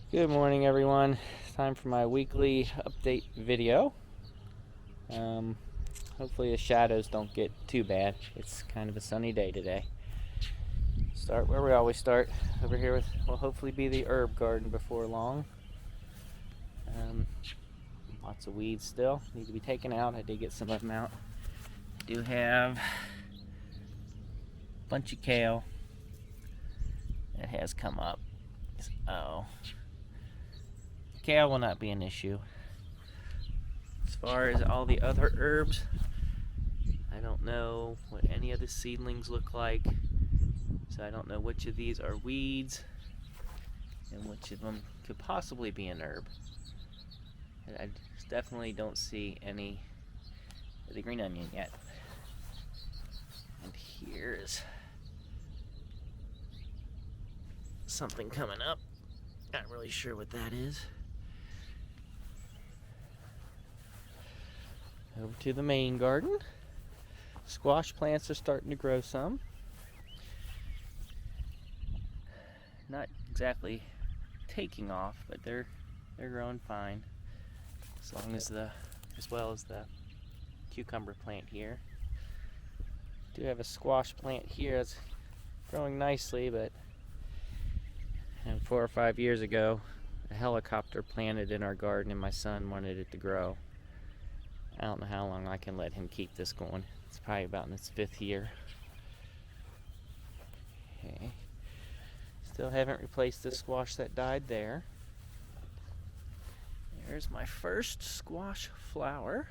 Good morning, everyone. It's time for my weekly update video. Um, Hopefully the shadows don't get too bad. It's kind of a sunny day today. Start where we always start, over here with will hopefully be the herb garden before long. Lots of weeds still need to be taken out. I did get some of them out. I do have a bunch of kale that has come up. So kale will not be an issue. As far as all the other herbs, I don't know what any of the seedlings look like, so I don't know which of these are weeds and which of them could possibly be an herb. I definitely don't see any of the green onion yet. And here's something coming up. Not really sure what that is. Over to the main garden. Squash plants are starting to grow some. Not exactly taking off, but they're growing fine. As well as the cucumber plant here. Do have a squash plant here that's growing nicely, but 4 or 5 years ago, a helicopter planted in our garden and my son wanted it to grow. I don't know how long I can let him keep this going. It's probably about in its 5th year. Okay. Still haven't replaced the squash that died there. There's my first squash flower.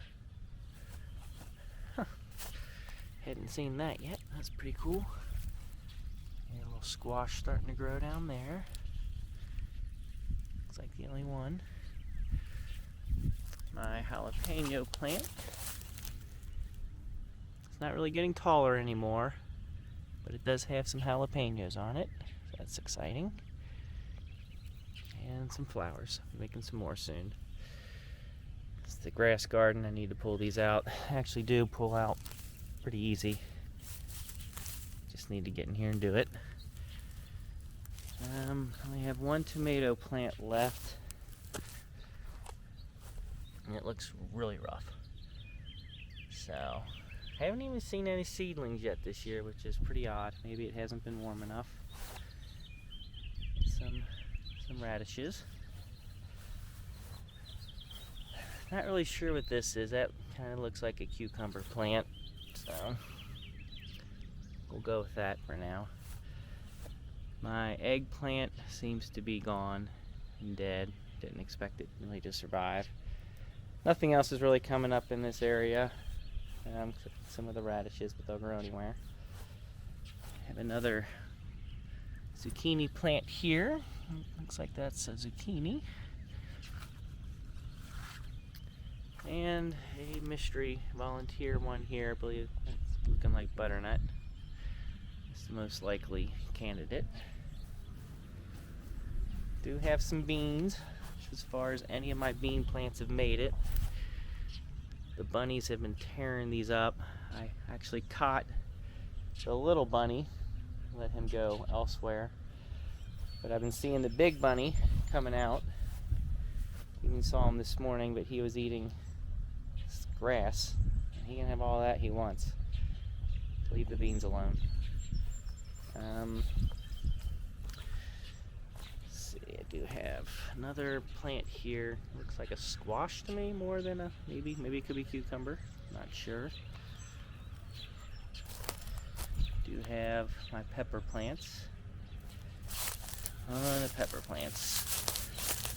Huh. Hadn't seen that yet. That's pretty cool. And a little squash starting to grow down there. Looks like the only one. My jalapeno plant. It's not really getting taller anymore, but it does have some jalapenos on it, so that's exciting. And some flowers. I'm making some more soon. It's the grass garden. I need to pull these out. I actually do pull out pretty easy. Just need to get in here and do it. I only have one tomato plant left. And it looks really rough. So, I haven't even seen any seedlings yet this year, which is pretty odd. Maybe it hasn't been warm enough. Some radishes. Not really sure what this is. That kind of looks like a cucumber plant. So, we'll go with that for now. My eggplant seems to be gone and dead. Didn't expect it really to survive. Nothing else is really coming up in this area. Some of the radishes, but they'll grow anywhere. I have another zucchini plant here. Looks like that's a zucchini. And a mystery volunteer one here. I believe it's looking like butternut. It's the most likely candidate. Do have some beans. As far as any of my bean plants have made it. The bunnies have been tearing these up. I actually caught the little bunny, let him go elsewhere. But I've been seeing the big bunny coming out. Even saw him this morning, but he was eating grass. He can have all that he wants. Leave the beans alone. I do have another plant here. Looks like a squash to me more than a maybe it could be cucumber. Not sure. Do have my pepper plants. The pepper plants.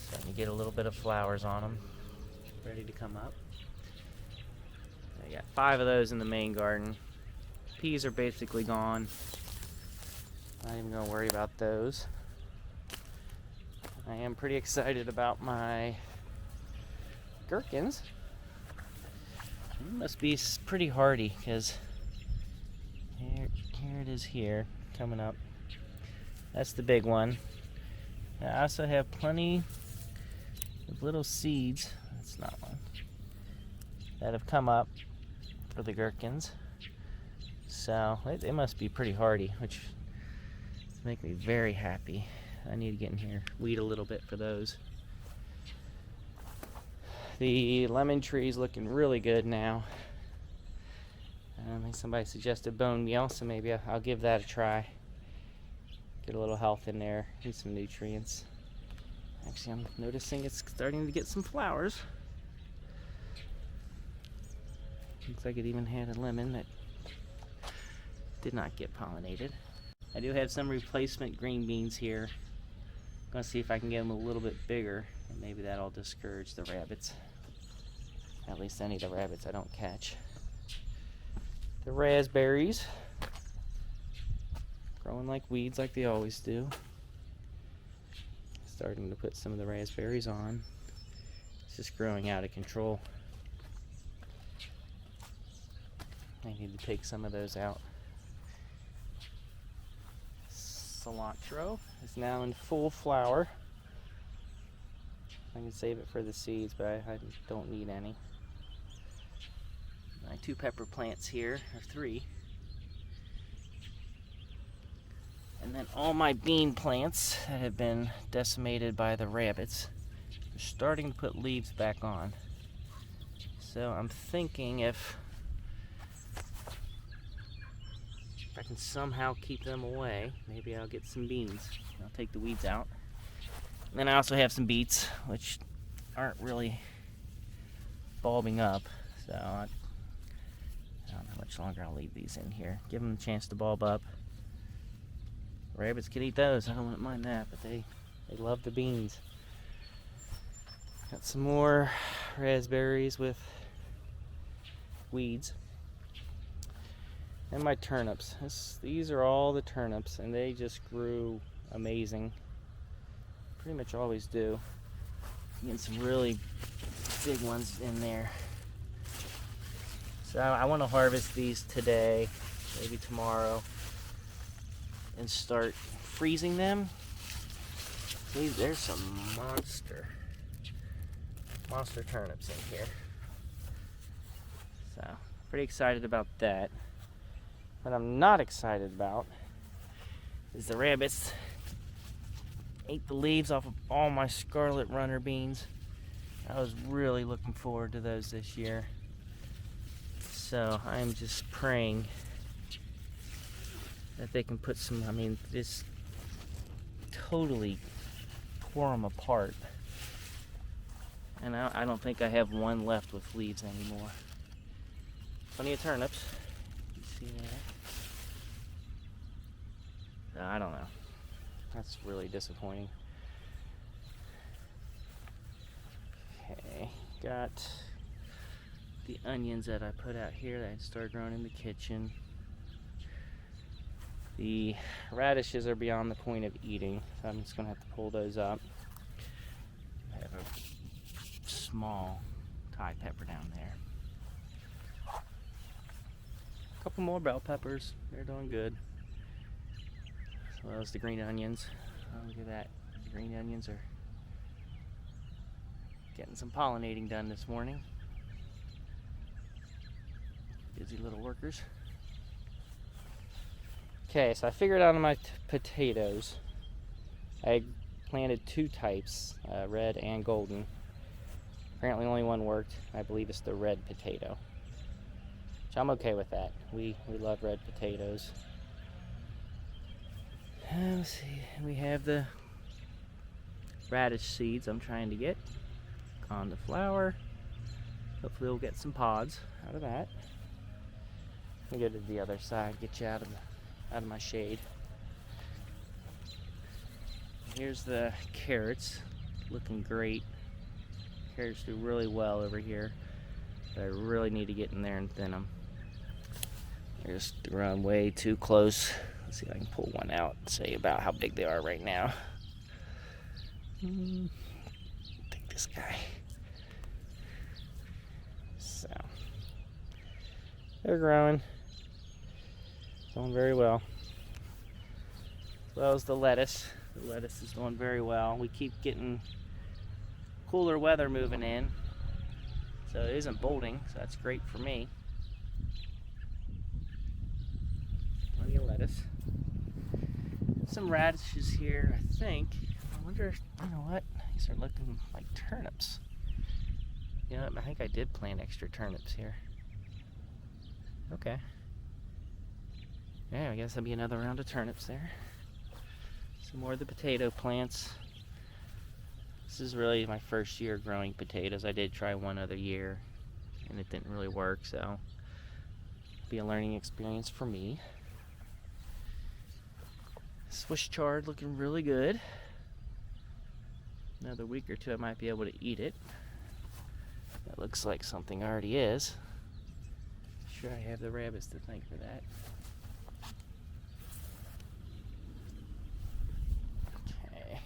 Starting to get a little bit of flowers on them. Ready to come up. I got 5 of those in the main garden. Peas are basically gone. Not even gonna worry about those. I am pretty excited about my gherkins. It must be pretty hardy because here it is here, coming up. That's the big one. I also have plenty of little seeds, that's not one, that have come up for the gherkins. So they must be pretty hardy, which make me very happy. I need to get in here, weed a little bit for those. The lemon tree's looking really good now. I think somebody suggested bone meal, so maybe I'll give that a try. Get a little health in there, need some nutrients. Actually, I'm noticing it's starting to get some flowers. Looks like it even had a lemon that did not get pollinated. I do have some replacement green beans here. I'm gonna see if I can get them a little bit bigger, and maybe that'll discourage the rabbits. At least any of the rabbits I don't catch. The raspberries, growing like weeds like they always do. Starting to put some of the raspberries on. It's just growing out of control. I need to take some of those out. Cilantro is now in full flower. I can save it for the seeds, but I don't need any. My 2 pepper plants here, or 3. And then all my bean plants that have been decimated by the rabbits are starting to put leaves back on. So I'm thinking if I can somehow keep them away, maybe I'll get some beans. I'll take the weeds out. And then I also have some beets, which aren't really bulbing up. So I don't know how much longer I'll leave these in here. Give them a chance to bulb up. Rabbits can eat those. I don't mind that, but they love the beans. Got some more raspberries with weeds. And my turnips. These are all the turnips, and they just grew amazing. Pretty much always do. Getting some really big ones in there. So I want to harvest these today, maybe tomorrow, and start freezing them. See, there's some monster turnips in here. So pretty excited about that. What I'm not excited about is the rabbits ate the leaves off of all my scarlet runner beans. I was really looking forward to those this year. So I'm just praying that they can put some, just totally tore them apart. And I don't think I have one left with leaves anymore. Plenty of turnips. You see that? I don't know. That's really disappointing. Okay, got the onions that I put out here that I started growing in the kitchen. The radishes are beyond the point of eating, so I'm just gonna have to pull those up. I have a small Thai pepper down there. A couple more bell peppers, they're doing good. As well as the green onions. Oh, look at that, the green onions are getting some pollinating done this morning. Busy little workers. Okay, so I figured out on my potatoes, I planted 2 types, red and golden. Apparently only one worked. I believe it's the red potato, which I'm okay with that. We love red potatoes. Let's see, we have the radish seeds I'm trying to get on the flower. Hopefully we'll get some pods out of that. Let me go to the other side, get you out of my shade. Here's the carrots, looking great. Carrots do really well over here, but I really need to get in there and thin them. They're just growing way too close. Let's see if I can pull one out and say about how big they are right now. Take this guy. So, they're growing. Doing very well. As well as the lettuce. The lettuce is doing very well. We keep getting cooler weather moving in, so it isn't bolting, so that's great for me. Plenty of lettuce. some radishes here, I think. I wonder, you know what? These are looking like turnips. You know, I think I did plant extra turnips here. Okay. Yeah, I guess there'll be another round of turnips there. Some more of the potato plants. This is really my first year growing potatoes. I did try one other year and it didn't really work, so it'll be a learning experience for me. Swiss chard looking really good. Another week or two I might be able to eat it. That looks like something already is. Sure, I have the rabbits to thank for that. Okay.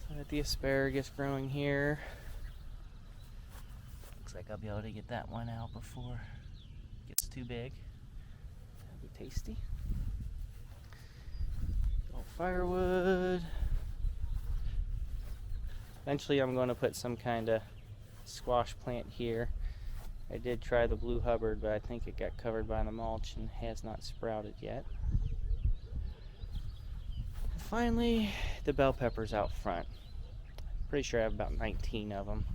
So I got the asparagus growing here. Looks like I'll be able to get that one out before it gets too big. That'll be tasty. Oh, firewood. Eventually I'm going to put some kind of squash plant here. I did try the Blue Hubbard, but I think it got covered by the mulch and has not sprouted yet. And finally, the bell peppers out front. Pretty sure I have about 19 of them.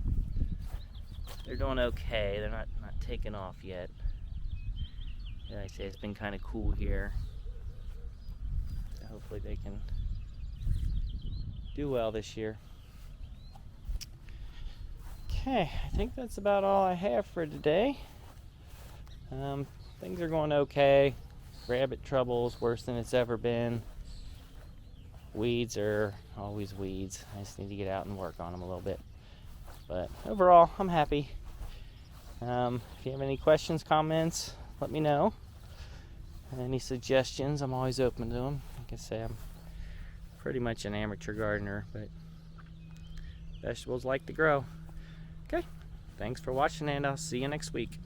They're doing okay. They're not taking off yet. Like I say, it's been kind of cool here. So hopefully they can do well this year. Okay, I think that's about all I have for today. Things are going okay. Rabbit trouble is worse than it's ever been. Weeds are always weeds. I just need to get out and work on them a little bit. But overall, I'm happy. If you have any questions, comments, let me know. Any suggestions, I'm always open to them. Like I say, I'm pretty much an amateur gardener, but vegetables like to grow. Okay, thanks for watching, and I'll see you next week.